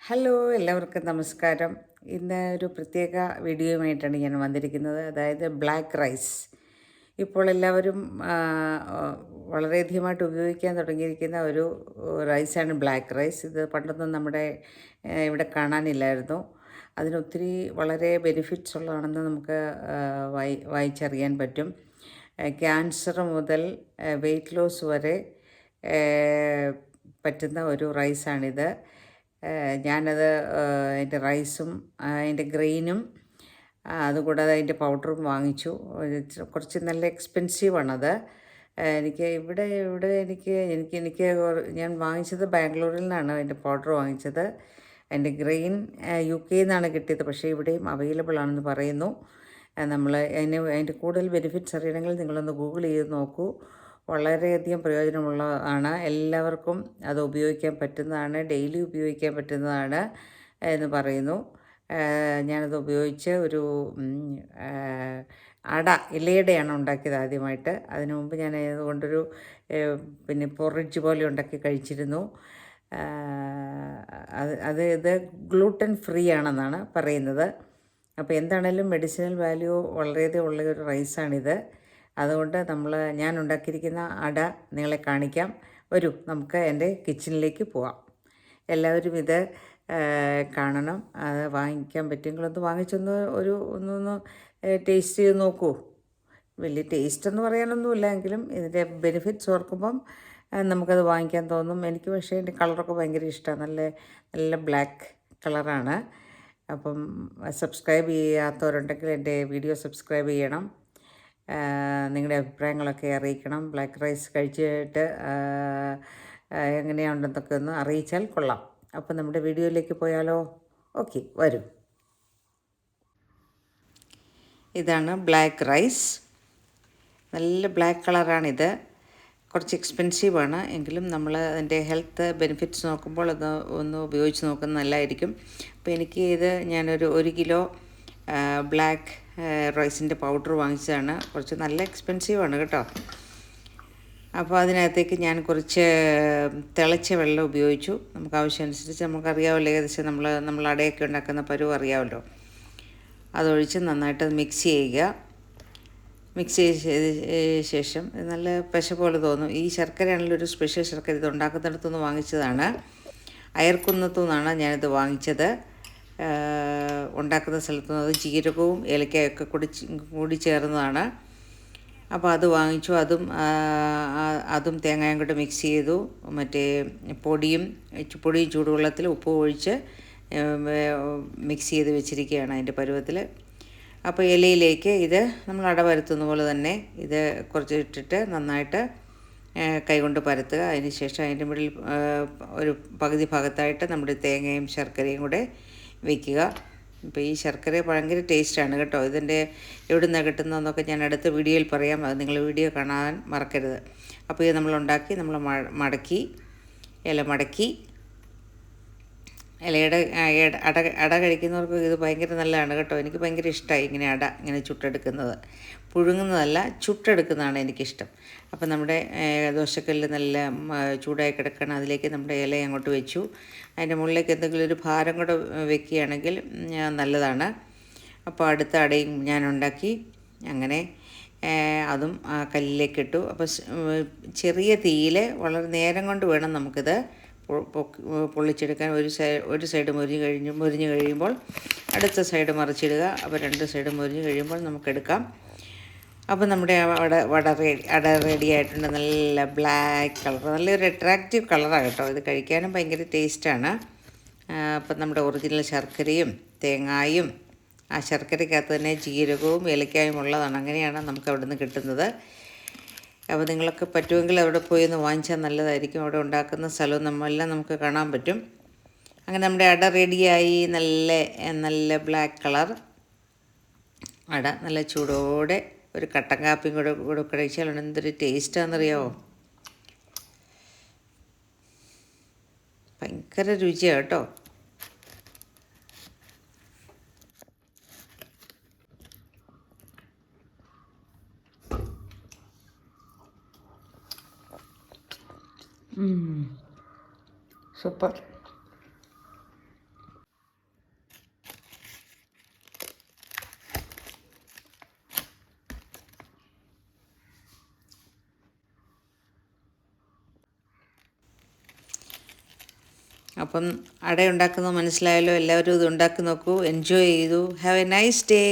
Hello എല്ലാവർക്കും നമസ്കാരം. ഇന്ന് ഒരു പ്രത്യേക വീഡിയോയുമായിട്ടാണ് ഞാൻ വന്നിരിക്കുന്നത്. അതായത് ബ്ലാക്ക് റൈസ്. ഇപ്പോൾ എല്ലാവരും വളരെയധികമായിട്ട് ഉപയോഗിക്കാൻ തുടങ്ങിയിരിക്കുന്ന ഒരു റൈസാണ് ബ്ലാക്ക് റൈസ്. ഇത് പണ്ടൊന്നും നമ്മുടെ ഇവിടെ കാണാനില്ലായിരുന്നു. അതിനൊത്തിരി വളരെ ബെനിഫിറ്റ്സ് ഉള്ളതാണെന്ന് നമുക്ക് വായിച്ചറിയാൻ പറ്റും. ക്യാൻസർ മുതൽ വെയ്റ്റ് ലോസ് വരെ പറ്റുന്ന ഒരു റൈസാണിത്. ഞാനത് അതിൻ്റെ റൈസും അതിൻ്റെ ഗ്രെയിനും അതുകൂടാതെ അതിൻ്റെ പൗഡറും വാങ്ങിച്ചു. കുറച്ച് നല്ല എക്സ്പെൻസീവാണത്. എനിക്ക് ഇവിടെ ഇവിടെ എനിക്ക് എനിക്ക് എനിക്ക് ഞാൻ വാങ്ങിച്ചത് ബാംഗ്ലൂരിൽ നിന്നാണ് അതിൻ്റെ പൗഡർ വാങ്ങിച്ചത്. അതിൻ്റെ ഗ്രെയിൻ UK നിന്നാണ് കിട്ടിയത്. പക്ഷേ ഇവിടെയും അവൈലബിൾ ആണെന്ന് പറയുന്നു. നമ്മൾ അതിൻ്റെ കൂടുതൽ ബെനിഫിറ്റ്സ് അറിയണമെങ്കിൽ നിങ്ങളൊന്ന് ഗൂഗിൾ ചെയ്ത് നോക്കൂ. വളരെയധികം പ്രയോജനമുള്ളതാണ്. എല്ലാവർക്കും അത് ഉപയോഗിക്കാൻ പറ്റുന്നതാണ്, ഡെയിലി ഉപയോഗിക്കാൻ പറ്റുന്നതാണ് എന്ന് പറയുന്നു. ഞാനത് ഉപയോഗിച്ച് ഒരു അട ഇലയുടെയാണ് ഉണ്ടാക്കിയത് ആദ്യമായിട്ട്. അതിനു മുമ്പ് ഞാൻ അതുകൊണ്ടൊരു പിന്നെ പൊറിച്ച് പോലെ ഉണ്ടാക്കി കഴിച്ചിരുന്നു. ഇത് ഗ്ലൂട്ടൻ ഫ്രീ ആണെന്നാണ് പറയുന്നത്. അപ്പോൾ എന്താണേലും മെഡിസിനൽ വാല്യൂ വളരെയധികം ഉള്ള ഒരു റൈസാണിത്. അതുകൊണ്ട് ഞാൻ ഉണ്ടാക്കിയിരിക്കുന്ന അട നിങ്ങളെ കാണിക്കാം. വരൂ, നമുക്ക് എൻ്റെ കിച്ചണിലേക്ക് പോവാം. എല്ലാവരും ഇത് കാണണം. അത് വാങ്ങിക്കാൻ പറ്റുമെങ്കിലൊന്ന് വാങ്ങിച്ചൊന്ന് ഒന്നൊന്ന് ടേസ്റ്റ് ചെയ്ത് നോക്കൂ. വലിയ ടേസ്റ്റ് എന്ന് പറയാനൊന്നുമില്ല, എങ്കിലും ഇതിൻ്റെ ബെനിഫിറ്റ്സ് ഓർക്കുമ്പം നമുക്കത് വാങ്ങിക്കാൻ തോന്നും. എനിക്ക് പക്ഷേ എൻ്റെ കളറൊക്കെ ഭയങ്കര ഇഷ്ടമാണ്. നല്ല നല്ല ബ്ലാക്ക് കളറാണ്. അപ്പം സബ്സ്ക്രൈബ് ചെയ്യാത്തവരുണ്ടെങ്കിൽ എൻ്റെ വീഡിയോ സബ്സ്ക്രൈബ് ചെയ്യണം. നിങ്ങളുടെ അഭിപ്രായങ്ങളൊക്കെ അറിയിക്കണം. ബ്ലാക്ക് റൈസ് കഴിച്ചിട്ട് എങ്ങനെയുണ്ടെന്നൊക്കെ ഒന്ന് അറിയിച്ചാൽ കൊള്ളാം. അപ്പം നമ്മുടെ വീഡിയോയിലേക്ക് പോയാലോ? ഓക്കെ, വരൂ. ഇതാണ് ബ്ലാക്ക് റൈസ്. നല്ല ബ്ലാക്ക് കളറാണിത്. കുറച്ച് എക്സ്പെൻസീവാണ്, എങ്കിലും നമ്മൾ അതിൻ്റെ ഹെൽത്ത് ബെനിഫിറ്റ്സ് നോക്കുമ്പോൾ ഒന്ന് ഉപയോഗിച്ച് നോക്കുന്നത് നല്ലതായിരിക്കും. അപ്പോൾ എനിക്ക് ഞാനൊരു 1 കിലോ ബ്ലാക്ക് റൈസിൻ്റെ പൗഡർ വാങ്ങിച്ചതാണ്. കുറച്ച് നല്ല എക്സ്പെൻസീവാണ് കേട്ടോ. അപ്പോൾ അതിനകത്തേക്ക് ഞാൻ കുറച്ച് തിളച്ച വെള്ളം ഉപയോഗിച്ചു. നമുക്ക് ആവശ്യമനുസരിച്ച്, നമുക്കറിയാമല്ലോ ഏകദേശം നമ്മൾ അടയൊക്കെ ഉണ്ടാക്കുന്ന പരുവം അറിയാമല്ലോ. അതൊഴിച്ച് നന്നായിട്ട് മിക്സ് ചെയ്യുക. മിക്സ് ചെയ്ത ശേഷം നല്ല പശ പോലെ തോന്നും. ഈ ശർക്കരയാണല്ലോ ഒരു സ്പെഷ്യൽ ശർക്കര. ഇത് ഉണ്ടാക്കുന്നിടത്തുനിന്ന് വാങ്ങിച്ചതാണ്. അയർക്കുന്നത്തു നിന്നാണ് ഞാനിത് വാങ്ങിച്ചത്. ഉണ്ടാക്കുന്ന സ്ഥലത്തു നിന്ന്. അത് ജീരകവും ഏലക്കായൊക്കെ കൂടി ചേർന്നതാണ്. അപ്പോൾ അത് വാങ്ങിച്ചു. അതും തേങ്ങയും കൂടെ മിക്സ് ചെയ്തു. മറ്റേ പൊടിയും ചൂടുവെള്ളത്തിൽ ഉപ്പ് ഒഴിച്ച് മിക്സ് ചെയ്ത് വെച്ചിരിക്കുകയാണ് അതിൻ്റെ പരുവത്തിൽ. അപ്പോൾ ഇലയിലേക്ക് ഇത് നമ്മൾ അട പരത്തുന്ന പോലെ തന്നെ ഇത് കുറച്ച് ഇട്ടിട്ട് നന്നായിട്ട് കൈകൊണ്ട് പരത്തുക. അതിന് ശേഷം അതിൻ്റെ മുകളിൽ ഒരു പകുതി ഭാഗത്തായിട്ട് നമ്മുടെ തേങ്ങയും ശർക്കരയും കൂടെ വയ്ക്കുക. ഇപ്പോൾ ഈ ശർക്കര ഭയങ്കര ടേസ്റ്റാണ് കേട്ടോ. ഇതിൻ്റെ എവിടെ നിന്നാണ് കിട്ടുന്നതെന്നൊക്കെ ഞാൻ അടുത്ത വീഡിയോയിൽ പറയാം. അത് നിങ്ങൾ വീഡിയോ കാണാൻ മറക്കരുത്. അപ്പോൾ ഇത് നമ്മളുണ്ടാക്കി മടക്കി ഇല മടക്കി ഇലയുടെ അട കഴിക്കുന്നവർക്ക് ഇത് ഭയങ്കര നല്ലതാണ് കേട്ടോ. എനിക്ക് ഭയങ്കര ഇഷ്ടമായി ഇങ്ങനെ ചുട്ടെടുക്കുന്നത്. പുഴുങ്ങുന്നതല്ല, ചുട്ടെടുക്കുന്നതാണ് എനിക്കിഷ്ടം. അപ്പം നമ്മുടെ ദോശക്കല്ല് നല്ല ചൂടായി കിടക്കണം. അതിലേക്ക് നമ്മുടെ ഇല അങ്ങോട്ട് വെച്ചു. അതിൻ്റെ മുകളിലേക്ക് എന്തെങ്കിലും ഒരു ഭാരം കൂടെ വെക്കുകയാണെങ്കിൽ നല്ലതാണ്. അപ്പോൾ അടുത്ത അടയും ഞാൻ ഉണ്ടാക്കി. അങ്ങനെ അതും കല്ലിലേക്ക് ഇട്ടു. അപ്പോൾ ചെറിയ തീയിൽ വളരെ നേരം കൊണ്ട് വേണം നമുക്കിത് പൊള്ളിച്ചെടുക്കാൻ. ഒരു സൈഡ് മുരിഞ്ഞ് കഴിയുമ്പോൾ അടുത്ത സൈഡ് മറിച്ചിടുക. അപ്പോൾ 2 സൈഡ് മുരിഞ്ഞ് കഴിയുമ്പോൾ നമുക്കെടുക്കാം. അപ്പോൾ നമ്മുടെ അട റെഡി ആയിട്ടുണ്ട്. നല്ല ബ്ലാക്ക് കളർ, നല്ലൊരു അട്രാക്റ്റീവ് കളറാണ് കേട്ടോ. ഇത് കഴിക്കാനും ഭയങ്കര ടേസ്റ്റാണ്. അപ്പം നമ്മുടെ ഒറിജിനൽ ശർക്കരയും തേങ്ങായും ആ ശർക്കരയ്ക്കകത്ത് തന്നെ ജീരകവും ഏലക്കായും ഉള്ളതാണ്. അങ്ങനെയാണ് നമുക്ക് അവിടെ നിന്ന് കിട്ടുന്നത്. അപ്പോൾ നിങ്ങളൊക്കെ പറ്റുമെങ്കിൽ അവിടെ പോയി ഒന്ന് വാങ്ങിച്ചാൽ നല്ലതായിരിക്കും. അവിടെ ഉണ്ടാക്കുന്ന സ്ഥലവും നമ്മളെല്ലാം നമുക്ക് കാണാൻ പറ്റും. അങ്ങനെ നമ്മുടെ അട റെഡിയായി. നല്ല ബ്ലാക്ക് കളർ അട നല്ല ചൂടോടെ ഒരു കട്ടൻ കാപ്പിയും കൂടെ കഴിച്ചാൽ എന്തൊരു ടേസ്റ്റാണെന്നറിയാമോ? ഭയങ്കര രുചിയാണ് കേട്ടോ. സൂപ്പർ. അപ്പം അട ഉണ്ടാക്കുന്നത് മനസ്സിലായല്ലോ. എല്ലാവരും ഇത് ഉണ്ടാക്കി നോക്കൂ, എൻജോയ് ചെയ്തു. Have A nice day.